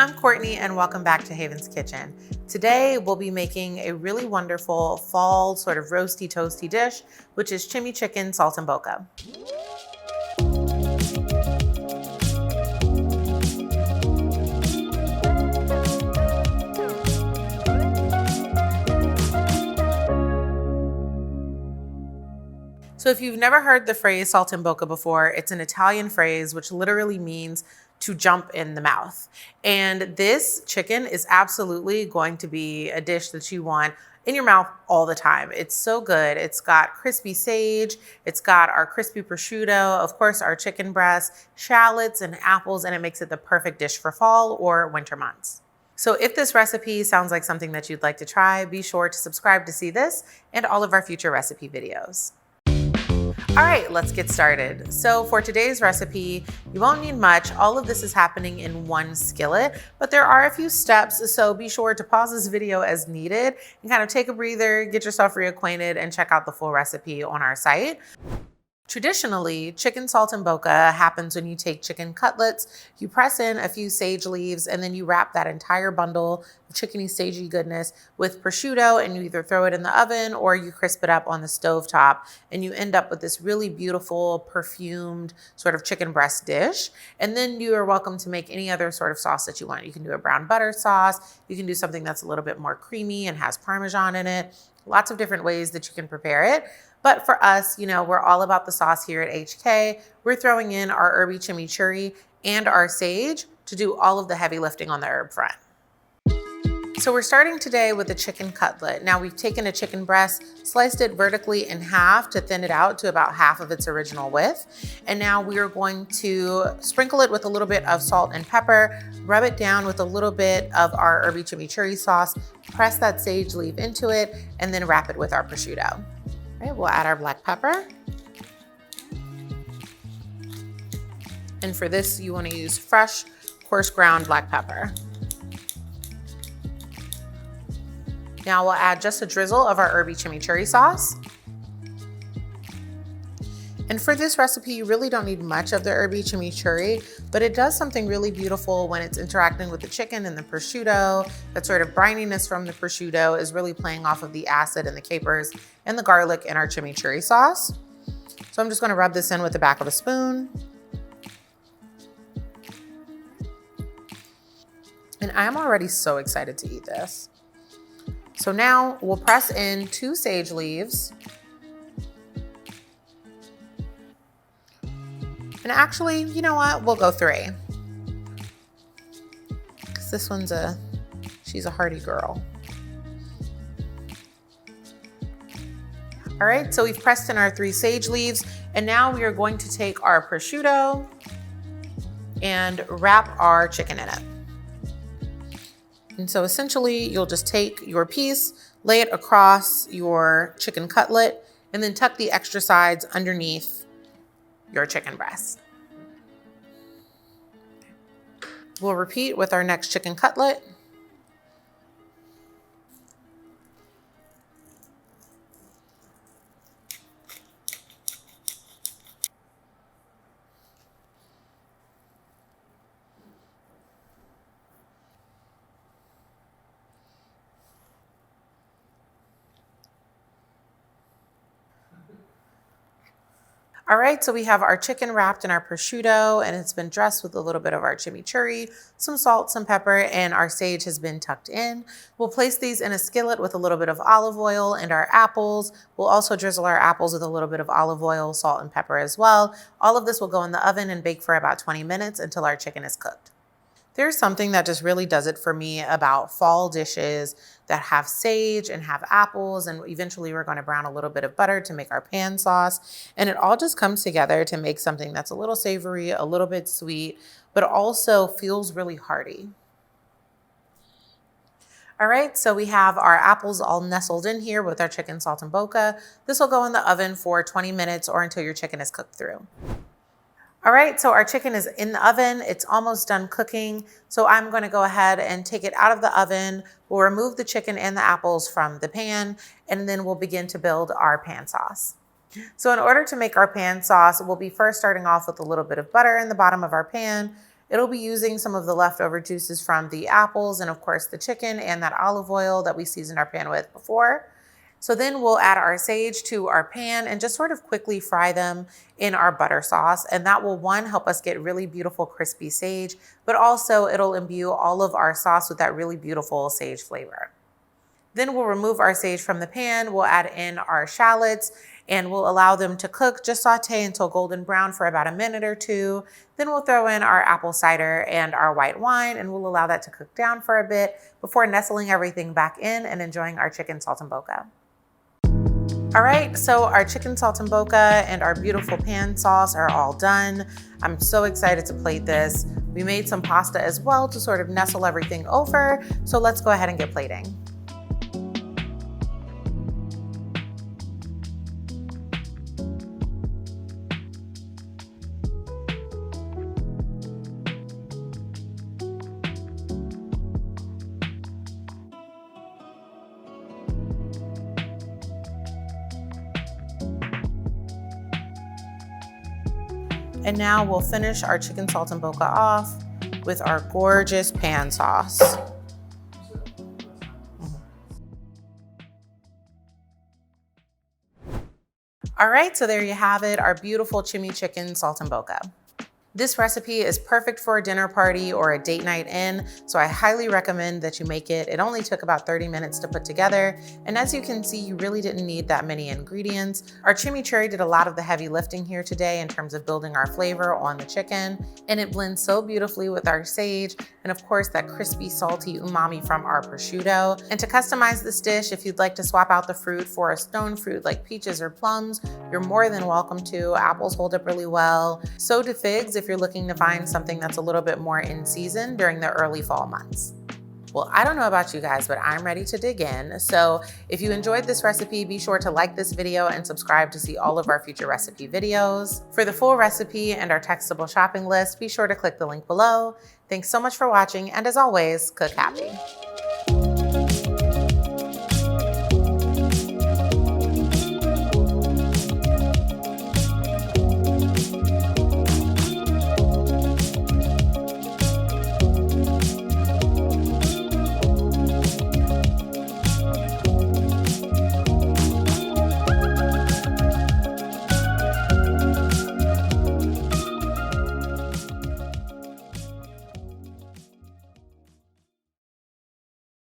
I'm Courtney and welcome back to Haven's Kitchen. Today we'll be making a really wonderful fall sort of roasty toasty dish, which is chimi chicken saltimbocca. So if you've never heard the phrase saltimbocca before, it's an Italian phrase which literally means to jump in the mouth. And this chicken is absolutely going to be a dish that you want in your mouth all the time. It's so good. It's got crispy sage, it's got our crispy prosciutto, of course our chicken breast, shallots and apples, and it makes it the perfect dish for fall or winter months. So if this recipe sounds like something that you'd like to try, be sure to subscribe to see this and all of our future recipe videos. All right, let's get started. So for today's recipe, you won't need much. All of this is happening in one skillet, but there are a few steps, so be sure to pause this video as needed and kind of take a breather, get yourself reacquainted, and check out the full recipe on our site. Traditionally, chicken saltimbocca happens when you take chicken cutlets, you press in a few sage leaves, and then you wrap that entire bundle of chickeny sagey goodness with prosciutto, and you either throw it in the oven or you crisp it up on the stovetop, and you end up with this really beautiful perfumed sort of chicken breast dish. And then you are welcome to make any other sort of sauce that you want. You can do a brown butter sauce, you can do something that's a little bit more creamy and has Parmesan in it. Lots of different ways that you can prepare it. But for us, we're all about the sauce here at HK. We're throwing in our herby chimichurri and our sage to do all of the heavy lifting on the herb front. So we're starting today with a chicken cutlet. Now we've taken a chicken breast, sliced it vertically in half to thin it out to about half of its original width. And now we are going to sprinkle it with a little bit of salt and pepper, rub it down with a little bit of our herby chimichurri sauce, press that sage leaf into it, and then wrap it with our prosciutto. All right, we'll add our black pepper. And for this, you want to use fresh, coarse ground black pepper. Now we'll add just a drizzle of our herby chimichurri sauce. And for this recipe, you really don't need much of the herby chimichurri, but it does something really beautiful when it's interacting with the chicken and the prosciutto. That sort of brininess from the prosciutto is really playing off of the acid and the capers and the garlic in our chimichurri sauce. So I'm just gonna rub this in with the back of a spoon. And I'm already so excited to eat this. So now we'll press in 2 sage leaves. And actually, you know what? We'll go 3. Because this one's she's a hearty girl. All right, so we've pressed in our 3 sage leaves, and now we are going to take our prosciutto and wrap our chicken in it. And so essentially, you'll just take your piece, lay it across your chicken cutlet, and then tuck the extra sides underneath your chicken breast. We'll repeat with our next chicken cutlet. All right, so we have our chicken wrapped in our prosciutto, and it's been dressed with a little bit of our chimichurri, some salt, some pepper, and our sage has been tucked in. We'll place these in a skillet with a little bit of olive oil and our apples. We'll also drizzle our apples with a little bit of olive oil, salt, and pepper as well. All of this will go in the oven and bake for about 20 minutes until our chicken is cooked. There's something that just really does it for me about fall dishes that have sage and have apples, and eventually we're going to brown a little bit of butter to make our pan sauce. And it all just comes together to make something that's a little savory, a little bit sweet, but also feels really hearty. All right, so we have our apples all nestled in here with our chicken saltimbocca. This will go in the oven for 20 minutes or until your chicken is cooked through. All right, so our chicken is in the oven. It's almost done cooking. So I'm gonna go ahead and take it out of the oven. We'll remove the chicken and the apples from the pan, and then we'll begin to build our pan sauce. So in order to make our pan sauce, we'll be first starting off with a little bit of butter in the bottom of our pan. It'll be using some of the leftover juices from the apples and of course the chicken and that olive oil that we seasoned our pan with before. So then we'll add our sage to our pan and just sort of quickly fry them in our butter sauce. And that will, one, help us get really beautiful crispy sage, but also it'll imbue all of our sauce with that really beautiful sage flavor. Then we'll remove our sage from the pan. We'll add in our shallots and we'll allow them to cook, just saute until golden brown for about a minute or two. Then we'll throw in our apple cider and our white wine and we'll allow that to cook down for a bit before nestling everything back in and enjoying our chicken saltimbocca. All right, so our chicken saltimbocca and our beautiful pan sauce are all done. I'm so excited to plate this. We made some pasta as well to sort of nestle everything over. So let's go ahead and get plating. And now we'll finish our chicken saltimbocca off with our gorgeous pan sauce. All right, so there you have it, our beautiful chimmy chicken saltimbocca. This recipe is perfect for a dinner party or a date night in, so I highly recommend that you make it. It only took about 30 minutes to put together, and as you can see, you really didn't need that many ingredients. Our chimichurri did a lot of the heavy lifting here today in terms of building our flavor on the chicken, and it blends so beautifully with our sage, and of course that crispy, salty umami from our prosciutto. And to customize this dish, if you'd like to swap out the fruit for a stone fruit like peaches or plums, you're more than welcome to. Apples hold up really well. So do figs if you're looking to find something that's a little bit more in season during the early fall months. Well, I don't know about you guys, but I'm ready to dig in. So if you enjoyed this recipe, be sure to like this video and subscribe to see all of our future recipe videos. For the full recipe and our textable shopping list, be sure to click the link below. Thanks so much for watching, and as always, cook happy.